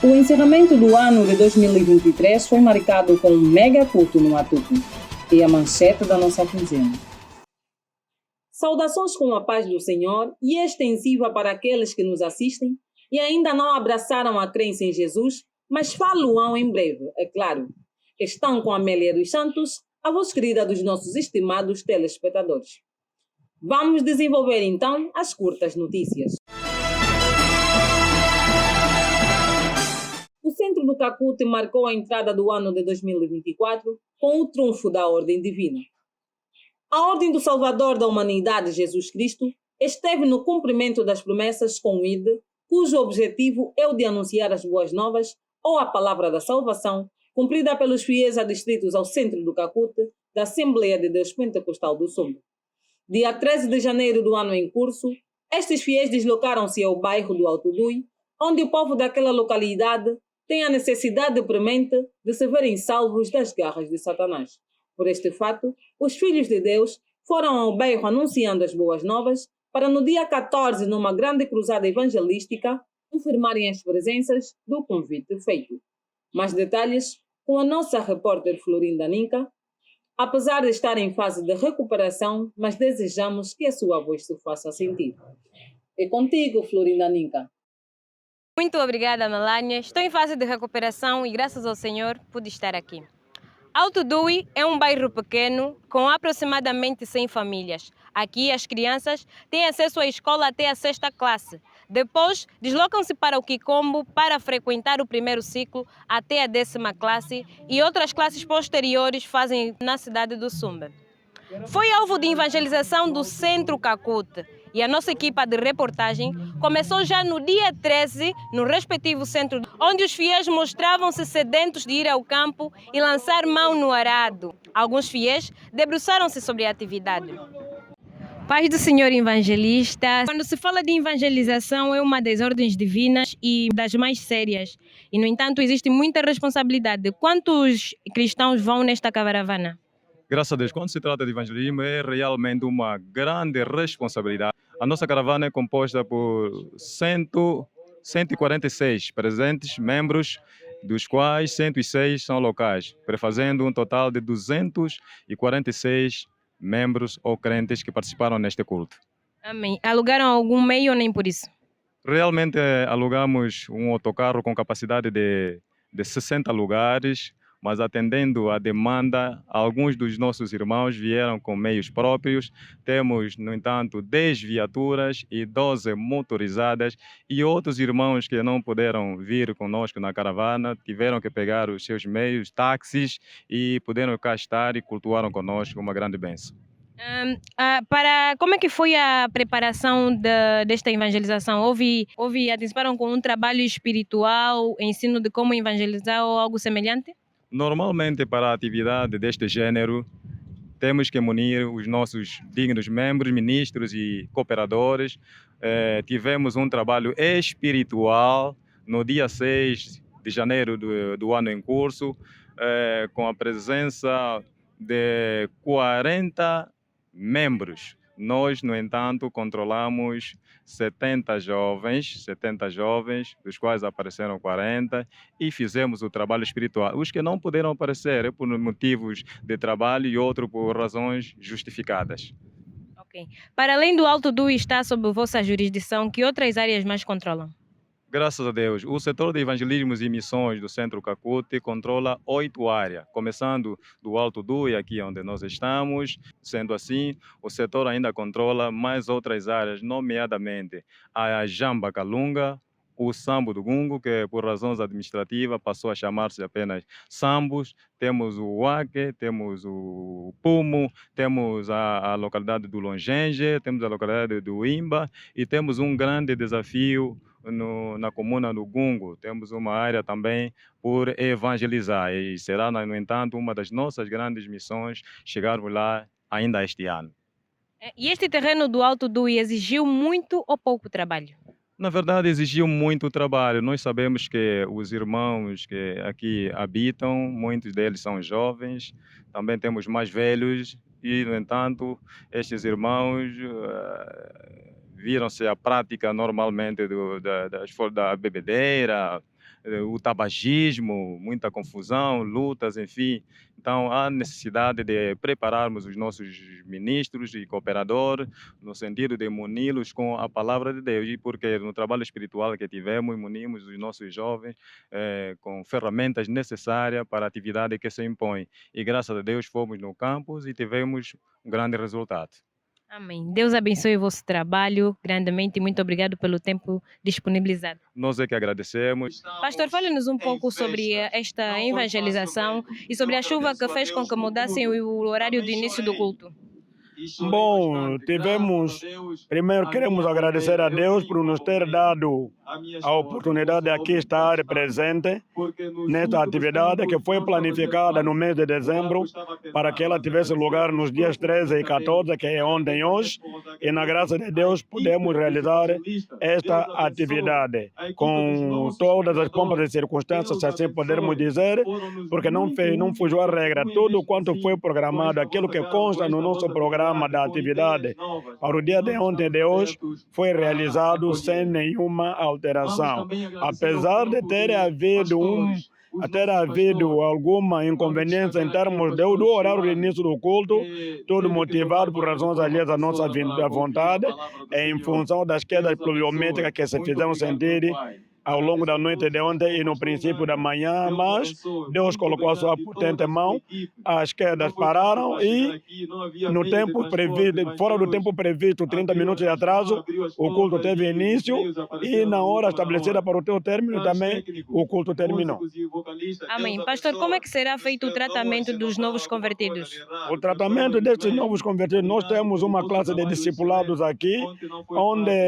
O encerramento do ano de 2023 foi marcado com um mega culto no Atutu, e a manchete da nossa quinzena. Saudações com a paz do Senhor e extensiva para aqueles que nos assistem e ainda não abraçaram a crença em Jesus, mas falam em breve, é claro. Estão com Amélia dos Santos, a voz querida dos nossos estimados telespectadores. Vamos desenvolver então as curtas notícias. O Centro do Cacute marcou a entrada do ano de 2024 com o trunfo da Ordem Divina. A Ordem do Salvador da Humanidade, Jesus Cristo, esteve no cumprimento das promessas com o ID, cujo objetivo é o de anunciar as boas novas ou a palavra da salvação, cumprida pelos fiéis adstritos ao Centro do Cacute da Assembleia de Deus Pentecostal do Sumba. Dia 13 de janeiro do ano em curso, estes fiéis deslocaram-se ao bairro do Alto Dui, onde o povo daquela localidade tem a necessidade premente de se verem salvos das garras de Satanás. Por este fato, os filhos de Deus foram ao bairro anunciando as boas novas para no dia 14, numa grande cruzada evangelística, confirmarem as presenças do convite feito. Mais detalhes com a nossa repórter Florinda Ninca. Apesar de estar em fase de recuperação, mas desejamos que a sua voz se faça sentir. É contigo, Florinda Ninca. Muito obrigada, Melania. Estou em fase de recuperação e, graças ao Senhor, pude estar aqui. Alto Dui é um bairro pequeno com aproximadamente 100 famílias. Aqui as crianças têm acesso à escola até a 6ª classe. Depois deslocam-se para o Quicombo para frequentar o primeiro ciclo até a 10ª classe e outras classes posteriores fazem na cidade do Sumba. Foi alvo de evangelização do Centro Cacute e a nossa equipa de reportagem começou já no dia 13, no respectivo centro, onde os fiéis mostravam-se sedentos de ir ao campo e lançar mão no arado. Alguns fiéis debruçaram-se sobre a atividade. Paz do Senhor Evangelista. Quando se fala de evangelização, é uma das ordens divinas e das mais sérias. E, no entanto, existe muita responsabilidade. Quantos cristãos vão nesta caravana? Graças a Deus, quando se trata de evangelismo, é realmente uma grande responsabilidade. A nossa caravana é composta por 146 presentes membros, dos quais 106 são locais, prefazendo um total de 246 membros ou crentes que participaram neste culto. Amém. Alugaram algum meio ou nem por isso? Realmente alugamos um autocarro com capacidade de 60 lugares, mas atendendo à demanda, alguns dos nossos irmãos vieram com meios próprios. Temos, no entanto, 10 viaturas e 12 motorizadas, e outros irmãos que não puderam vir conosco na caravana tiveram que pegar os seus meios, táxis, e puderam cá estar e cultuaram conosco, uma grande bênção. Como é que foi a preparação desta evangelização? Participaram com um trabalho espiritual, ensino de como evangelizar ou algo semelhante? Normalmente, para a atividade deste gênero, temos que munir os nossos dignos membros, ministros e cooperadores. Tivemos um trabalho espiritual no dia 6 de janeiro do ano em curso, com a presença de 40 membros. Nós, no entanto, controlamos 70 jovens, dos quais apareceram 40, e fizemos o trabalho espiritual. Os que não puderam aparecer é por motivos de trabalho e outro por razões justificadas. Ok. Para além do Alto Dui está sob vossa jurisdição, que outras áreas mais controlam? Graças a Deus, o setor de evangelismos e missões do Centro Cacute controla 8 áreas, começando do Alto Dui, aqui onde nós estamos. Sendo assim, o setor ainda controla mais outras áreas, nomeadamente a Jamba Calunga, o Sambo do Gungo, que por razões administrativas passou a chamar-se apenas Sambos. Temos o Uaque, temos o Pumo, temos a localidade do Longenje, temos a localidade do Imba, e temos um grande desafio na comuna do Gungo. Temos uma área também por evangelizar, e será, no entanto, uma das nossas grandes missões chegarmos lá ainda este ano. E este terreno do Alto Dui exigiu muito ou pouco trabalho? Na verdade, exigiu muito trabalho. Nós sabemos que os irmãos que aqui habitam, muitos deles são jovens, também temos mais velhos, e, no entanto, estes irmãos viram-se a prática normalmente da bebedeira, o tabagismo, muita confusão, lutas, enfim. Então, há necessidade de prepararmos os nossos ministros e cooperadores no sentido de muni-los com a palavra de Deus, e porque no trabalho espiritual que tivemos, munimos os nossos jovens com ferramentas necessárias para a atividade que se impõe. E graças a Deus fomos no campus e tivemos um grande resultado. Amém. Deus abençoe o vosso trabalho grandemente e muito obrigado pelo tempo disponibilizado. Nós é que agradecemos. Pastor, fale-nos um pouco sobre esta evangelização e sobre a chuva que fez com que mudassem o horário de início do culto. Bom, primeiro queremos agradecer a Deus por nos ter dado a oportunidade de aqui estar presente nesta atividade que foi planificada no mês de dezembro para que ela tivesse lugar nos dias 13 e 14, que é ontem e hoje, e na graça de Deus podemos realizar esta atividade com todas as pompas e circunstâncias, se assim pudermos dizer, porque não fugiu a regra. Tudo quanto foi programado, aquilo que consta no nosso programa da atividade para o dia de ontem e de hoje foi realizado sem nenhuma alteração. Apesar de ter havido alguma inconveniência em termos do horário de início do culto, tudo motivado por razões alheias à nossa vontade, em função das quedas pluviométricas que se fizeram sentir ao longo da noite de ontem e no princípio da manhã, mas Deus colocou a sua potente mão, as quedas pararam e no tempo previsto, fora do tempo previsto, 30 minutos de atraso, o culto teve início e na hora estabelecida para o teu término também o culto terminou. Amém. Pastor, como é que será feito o tratamento dos novos convertidos? O tratamento destes novos convertidos, nós temos uma classe de discipulados aqui, onde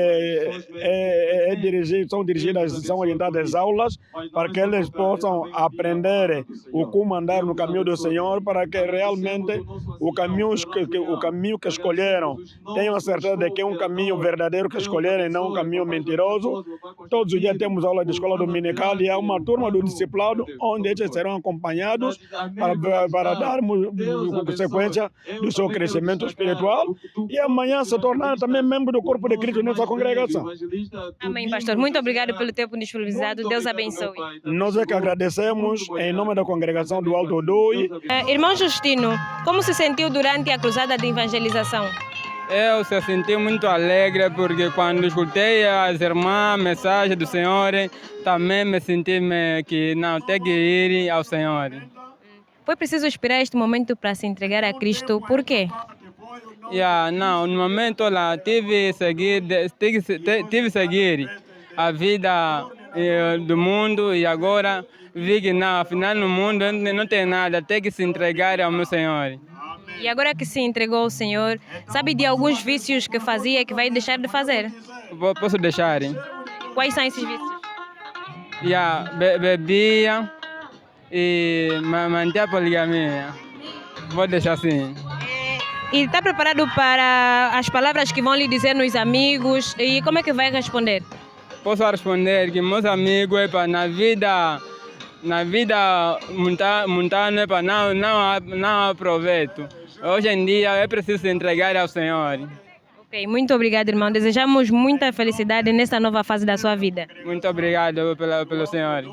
são orientadas aulas para que eles possam aprender o como andar no caminho do Senhor, para que realmente o caminho que escolheram tenham a certeza de que é um caminho verdadeiro que escolheram e não um caminho mentiroso. Todos os dias temos aula de escola dominical e há uma turma do discipulado onde eles serão acompanhados para darmos consequência do seu crescimento espiritual e amanhã se tornar também membro do corpo de Cristo nessa congregação. Amém, pastor. Muito obrigado pelo tempo disponibilizado. Deus abençoe. Nós é que agradecemos em nome da congregação do Alto Dui. Irmão Justino, como se sentiu durante a cruzada de evangelização? Eu se senti muito alegre porque quando escutei as irmãs, a mensagem do Senhor, também me senti que não tem que ir ao Senhor. Foi preciso esperar este momento para se entregar a Cristo. Por quê? Não, no momento lá tive que seguir a vida do mundo e agora vi que não, afinal no mundo não tem nada, tem que se entregar ao meu Senhor. E agora que se entregou ao Senhor, sabe de alguns vícios que fazia que vai deixar de fazer? Posso deixar? Quais são esses vícios? Bebia e manter a poligamia. Vou deixar assim. E está preparado para as palavras que vão lhe dizer nos amigos? E como é que vai responder? Posso responder que meus amigos, na vida montana, não aproveito. Hoje em dia é preciso se entregar ao Senhor. Ok, muito obrigado, irmão. Desejamos muita felicidade nessa nova fase da sua vida. Muito obrigado pelo Senhor.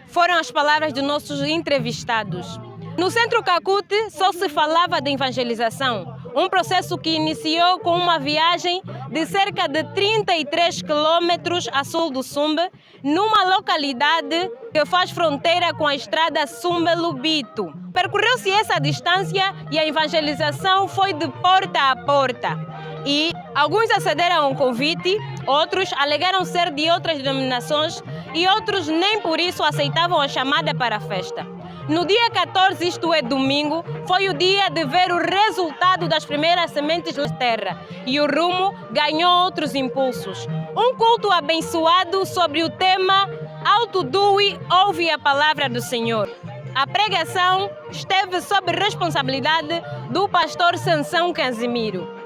Foram as palavras dos nossos entrevistados. No Centro Cacute só se falava de evangelização, um processo que iniciou com uma viagem de cerca de 33 quilômetros a sul do Sumbe, numa localidade que faz fronteira com a estrada Sumbe-Lubito. Percorreu-se essa distância e a evangelização foi de porta a porta. E alguns acederam ao convite, outros alegaram ser de outras denominações e outros nem por isso aceitavam a chamada para a festa. No dia 14, isto é domingo, foi o dia de ver o resultado das primeiras sementes da terra e o rumo ganhou outros impulsos. Um culto abençoado sobre o tema Alto Dui ouve a palavra do Senhor. A pregação esteve sob responsabilidade do pastor Sansão Casimiro.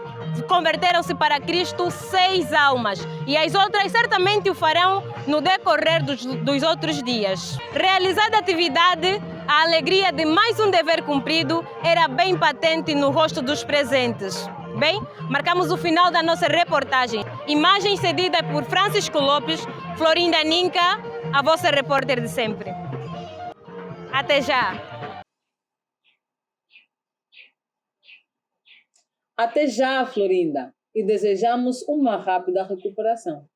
Converteram-se para Cristo 6 almas e as outras certamente o farão no decorrer dos outros dias. Realizada a atividade, a alegria de mais um dever cumprido era bem patente no rosto dos presentes. Bem, marcamos o final da nossa reportagem. Imagem cedida por Francisco Lopes, Florinda Ninca, a vossa repórter de sempre. Até já! Até já, Florinda, e desejamos uma rápida recuperação.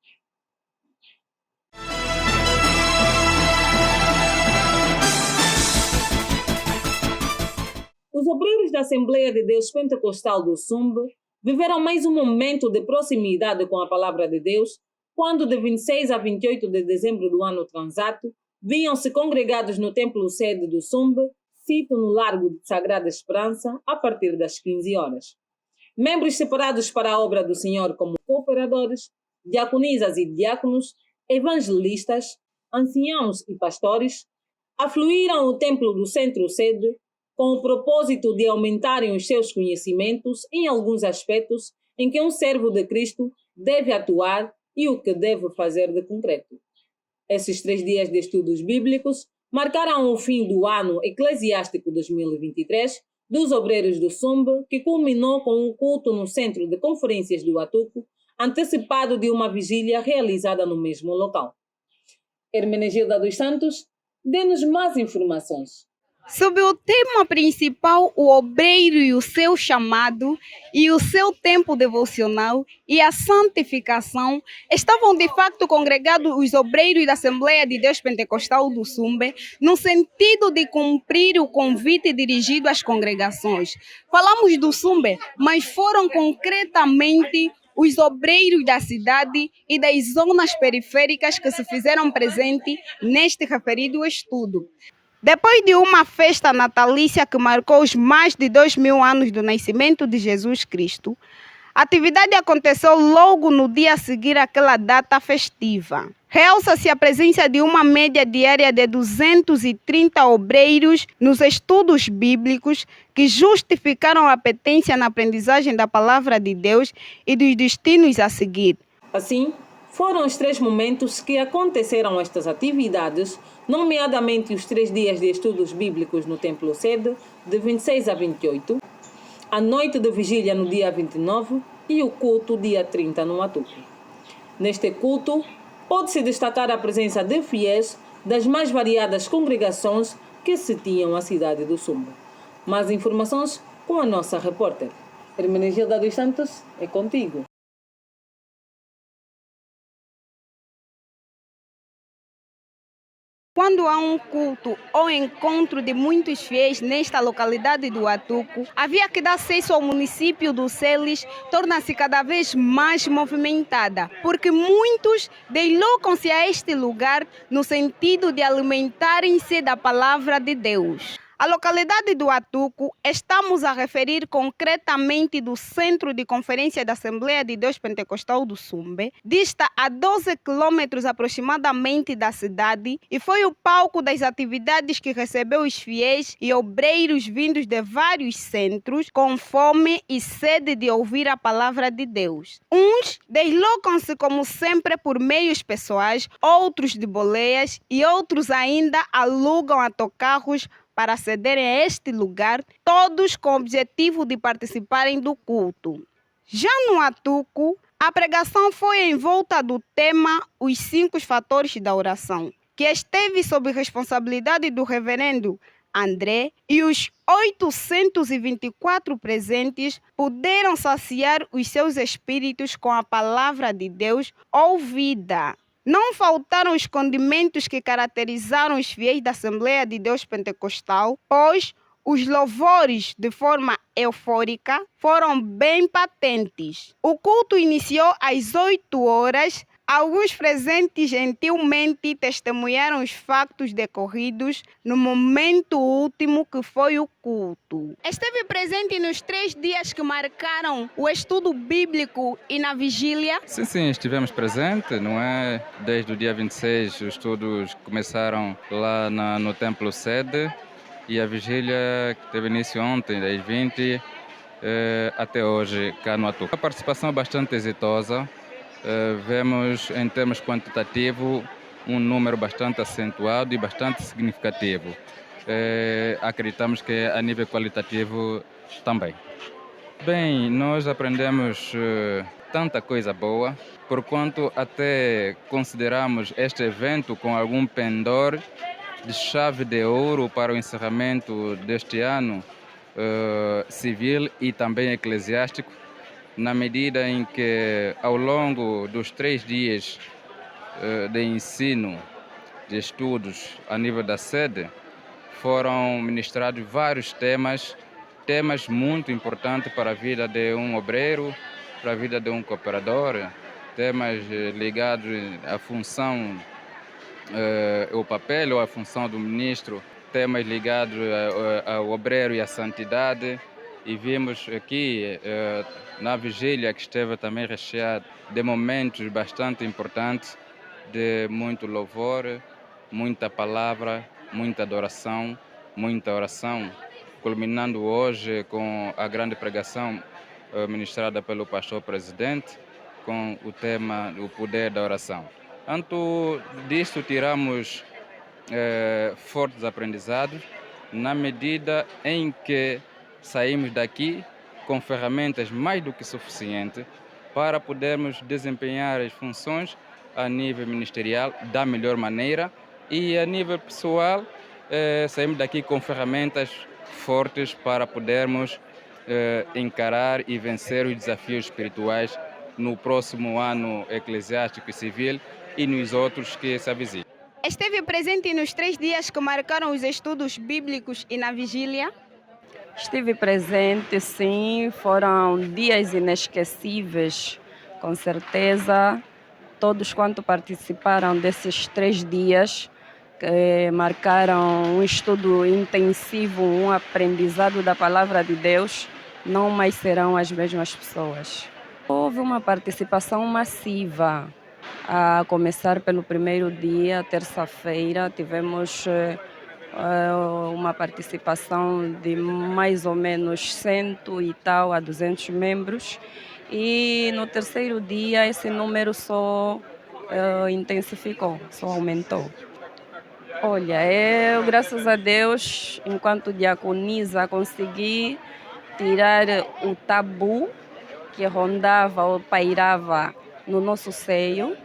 Os obreiros da Assembleia de Deus Pentecostal do Sumbe viveram mais um momento de proximidade com a Palavra de Deus, quando de 26 a 28 de dezembro do ano transato, viam-se congregados no templo sede do Sumbe, sito no Largo de Sagrada Esperança, a partir das 15 horas. Membros separados para a obra do Senhor como cooperadores, diaconisas e diáconos, evangelistas, anciãos e pastores, afluíram ao templo do centro-sede com o propósito de aumentarem os seus conhecimentos em alguns aspectos em que um servo de Cristo deve atuar e o que deve fazer de concreto. Esses 3 dias de estudos bíblicos marcaram o fim do ano eclesiástico 2023 dos obreiros do Sumbe, que culminou com um culto no Centro de Conferências do Atuco, antecipado de uma vigília realizada no mesmo local. Hermenegilda dos Santos, dê-nos mais informações. Sob o tema principal, o obreiro e o seu chamado, e o seu tempo devocional e a santificação, estavam de facto congregados os obreiros da Assembleia de Deus Pentecostal do Sumbe, no sentido de cumprir o convite dirigido às congregações. Falamos do Sumbe, mas foram concretamente os obreiros da cidade e das zonas periféricas que se fizeram presentes neste referido estudo. Depois de uma festa natalícia que marcou os mais de 2000 anos do nascimento de Jesus Cristo, a atividade aconteceu logo no dia a seguir àquela data festiva. Realça-se a presença de uma média diária de 230 obreiros nos estudos bíblicos que justificaram a apetência na aprendizagem da palavra de Deus e dos destinos a seguir. Assim, foram os 3 momentos que aconteceram estas atividades, nomeadamente os 3 dias de estudos bíblicos no Templo Sede, de 26 a 28, a noite de vigília no dia 29 e o culto dia 30 no Atuco. Neste culto, pode-se destacar a presença de fiéis das mais variadas congregações que se tinham a cidade do Sumbe. Mais informações com a nossa repórter. Hermenegilda dos Santos, é contigo. Quando há um culto ou encontro de muitos fiéis nesta localidade do Atuco, a via que dá acesso ao município do Celes torna-se cada vez mais movimentada, porque muitos deslocam-se a este lugar no sentido de alimentarem-se da palavra de Deus. A localidade do Atuco, estamos a referir concretamente do Centro de Conferência da Assembleia de Deus Pentecostal do Sumbe, dista a 12 quilômetros aproximadamente da cidade e foi o palco das atividades que recebeu os fiéis e obreiros vindos de vários centros com fome e sede de ouvir a palavra de Deus. Uns deslocam-se como sempre por meios pessoais, outros de boleias e outros ainda alugam autocarros para acederem a este lugar, todos com o objetivo de participarem do culto. Já no Atuco, a pregação foi em volta do tema Os 5 Fatores da Oração, que esteve sob responsabilidade do reverendo André, e os 824 presentes puderam saciar os seus espíritos com a palavra de Deus ouvida. Não faltaram os condimentos que caracterizaram os fiéis da Assembleia de Deus Pentecostal, pois os louvores, de forma eufórica, foram bem patentes. O culto iniciou às 8 horas. Alguns presentes gentilmente testemunharam os fatos decorridos no momento último que foi o culto. Esteve presente nos 3 dias que marcaram o estudo bíblico e na vigília? Sim, estivemos presentes, não é? Desde o dia 26 os estudos começaram lá no Templo Sede e a vigília que teve início ontem, das 20 até hoje, cá no Atuco. A participação é bastante exitosa. Vemos em termos quantitativos um número bastante acentuado e bastante significativo. Acreditamos que a nível qualitativo também. Bem, nós aprendemos tanta coisa boa, porquanto até consideramos este evento com algum pendor de chave de ouro para o encerramento deste ano civil e também eclesiástico, na medida em que ao longo dos 3 dias de ensino, de estudos a nível da sede, foram ministrados vários temas muito importantes para a vida de um obreiro, para a vida de um cooperador, temas ligados à função, o papel ou à função do ministro, temas ligados ao obreiro e à santidade. E vimos aqui na vigília que esteve também recheada de momentos bastante importantes, de muito louvor, muita palavra, muita adoração, muita oração, culminando hoje com a grande pregação ministrada pelo pastor presidente, com o tema o poder da oração. Tanto disso tiramos fortes aprendizados, na medida em que saímos daqui com ferramentas mais do que suficientes para podermos desempenhar as funções a nível ministerial da melhor maneira e a nível pessoal saímos daqui com ferramentas fortes para podermos encarar e vencer os desafios espirituais no próximo ano eclesiástico e civil e nos outros que se avizinham. Esteve presente nos 3 dias que marcaram os estudos bíblicos e na vigília? Estive presente, sim. Foram dias inesquecíveis, com certeza. Todos quanto participaram desses 3 dias, que marcaram um estudo intensivo, um aprendizado da palavra de Deus, não mais serão as mesmas pessoas. Houve uma participação massiva. A começar pelo primeiro dia, terça-feira, tivemos uma participação de mais ou menos 100 e tal a 200 membros. E no terceiro dia esse número só intensificou, só aumentou. Olha, eu, graças a Deus, enquanto diaconisa, consegui tirar o tabu que rondava ou pairava no nosso seio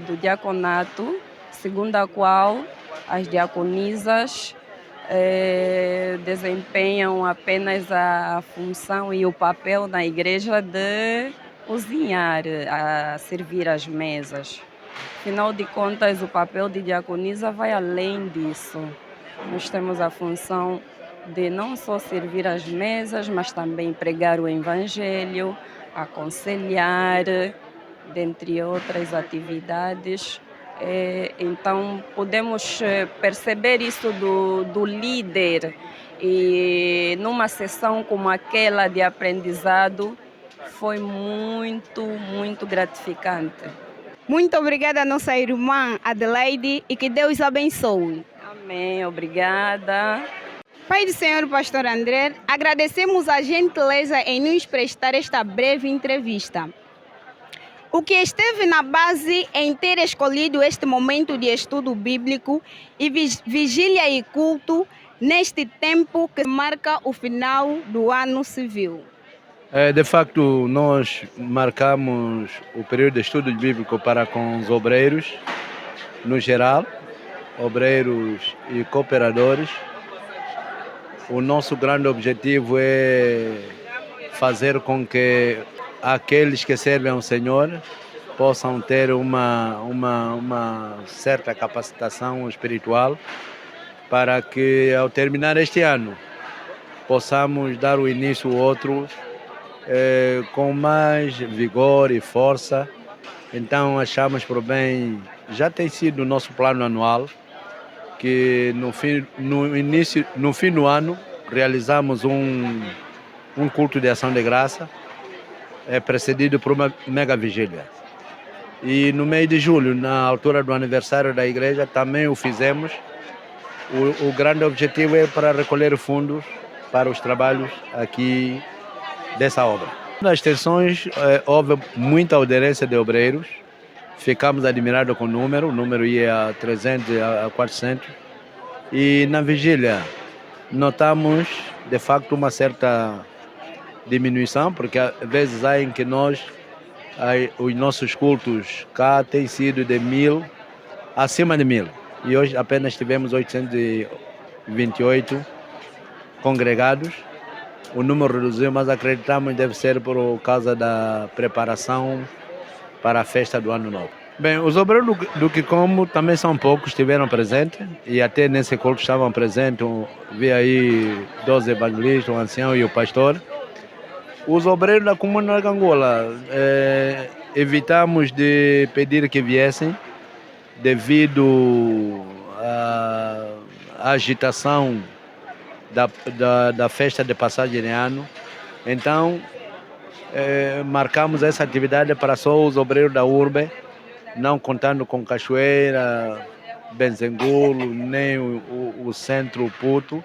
do diaconato, segundo a qual as diaconisas desempenham apenas a função e o papel na igreja de cozinhar, a servir as mesas. Afinal de contas, o papel de diaconisa vai além disso. Nós temos a função de não só servir as mesas, mas também pregar o evangelho, aconselhar, dentre outras atividades. Então, podemos perceber isso do líder, e numa sessão como aquela de aprendizado foi muito, muito gratificante. Muito obrigada, nossa irmã Adelaide, e que Deus abençoe. Amém, obrigada. Pai do Senhor, pastor André, agradecemos a gentileza em nos prestar esta breve entrevista. O que esteve na base em ter escolhido este momento de estudo bíblico e vigília e culto neste tempo que marca o final do ano civil? De facto, nós marcamos o período de estudo bíblico para com os obreiros, no geral, obreiros e cooperadores. O nosso grande objetivo é fazer com que aqueles que servem ao Senhor possam ter uma certa capacitação espiritual para que, ao terminar este ano, possamos dar o início ao outro com mais vigor e força. Então achamos por bem, já tem sido o nosso plano anual, que no fim do ano realizamos um culto de ação de graça, precedido por uma mega vigília. E no mês de julho, na altura do aniversário da igreja, também o fizemos. O grande objetivo é para recolher fundos para os trabalhos aqui dessa obra. Nas extensões houve muita aderência de obreiros, ficamos admirados com o número ia a 300, a 400. E na vigília notamos de facto uma certa diminuição, porque às vezes há em que os nossos cultos cá têm sido de 1000, acima de 1000. E hoje apenas tivemos 828 congregados. O número reduziu, mas acreditamos que deve ser por causa da preparação para a festa do Ano Novo. Bem, os obreiros do Quikomo também são poucos, estiveram presentes, e até nesse culto estavam presentes, vi aí 12 evangelistas, o ancião e o pastor. Os obreiros da comunidade de Angola, evitamos de pedir que viessem, devido à agitação da festa de passagem de ano. Então, marcamos essa atividade para só os obreiros da urbe, não contando com Cachoeira, Benzengulo, nem o centro Puto.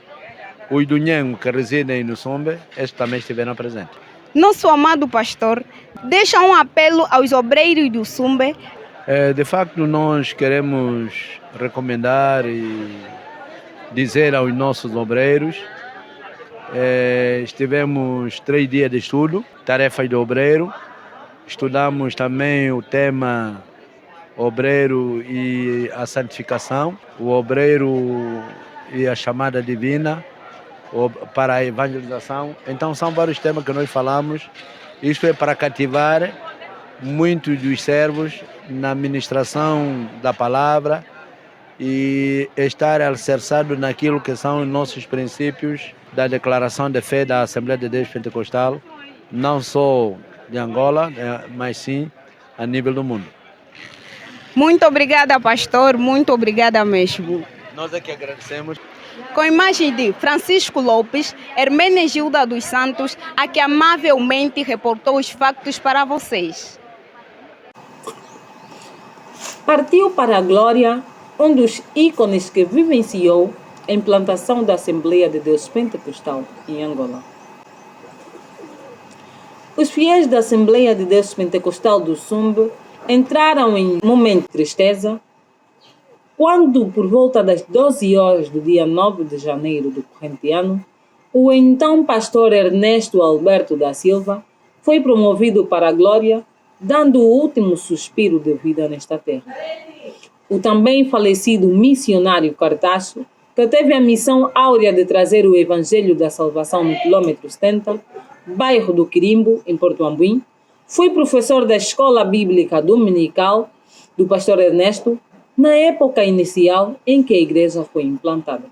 Os do Nhengo, que residem no Sombe, estes também estiveram presentes. Nosso amado pastor deixa um apelo aos obreiros do Sumbe. De facto, nós queremos recomendar e dizer aos nossos obreiros, estivemos 3 dias de estudo, tarefas do obreiro, estudamos também o tema obreiro e a santificação, o obreiro e a chamada divina para a evangelização. Então são vários temas que nós falamos. Isto é para cativar muitos dos servos na ministração da palavra e estar alicerçado naquilo que são os nossos princípios da declaração de fé da Assembleia de Deus Pentecostal, não só de Angola, mas sim a nível do mundo. Muito obrigada, pastor, muito obrigada mesmo. Nós é que agradecemos. Com imagem de Francisco Lopes, Hermenegilda dos Santos, a que amavelmente reportou os factos para vocês. Partiu para a glória um dos ícones que vivenciou a implantação da Assembleia de Deus Pentecostal em Angola. Os fiéis da Assembleia de Deus Pentecostal do Sumbe entraram em momento de tristeza quando, por volta das 12 horas do dia 9 de janeiro do corrente ano, o então pastor Ernesto Alberto da Silva foi promovido para a glória, dando o último suspiro de vida nesta terra. O também falecido missionário Cartacho, que teve a missão áurea de trazer o Evangelho da Salvação no quilômetro 70, bairro do Quirimbo, em Porto Ambuim, foi professor da Escola Bíblica Dominical do pastor Ernesto na época inicial em que a igreja foi implantada.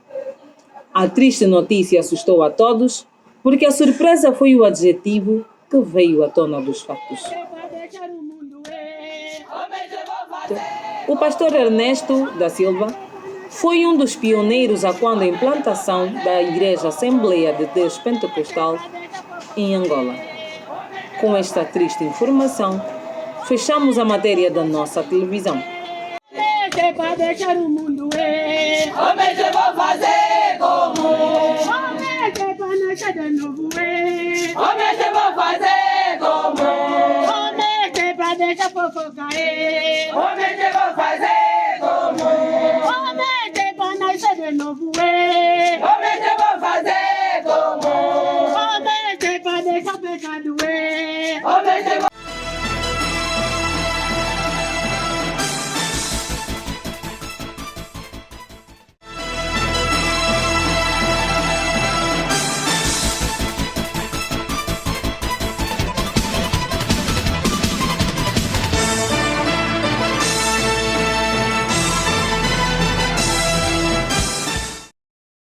A triste notícia assustou a todos, porque a surpresa foi o adjetivo que veio à tona dos fatos. O pastor Ernesto da Silva foi um dos pioneiros a quando a implantação da Igreja Assembleia de Deus Pentecostal em Angola. Com esta triste informação, fechamos a matéria da nossa televisão. Para deixar o mundo homens eu vou fazer como homens para nascer de novo homens eu vou fazer como homens para deixar fofoca homens eu vou fazer como homens para nascer de novo homens eu vou fazer como homens para deixar pecado homens eu vou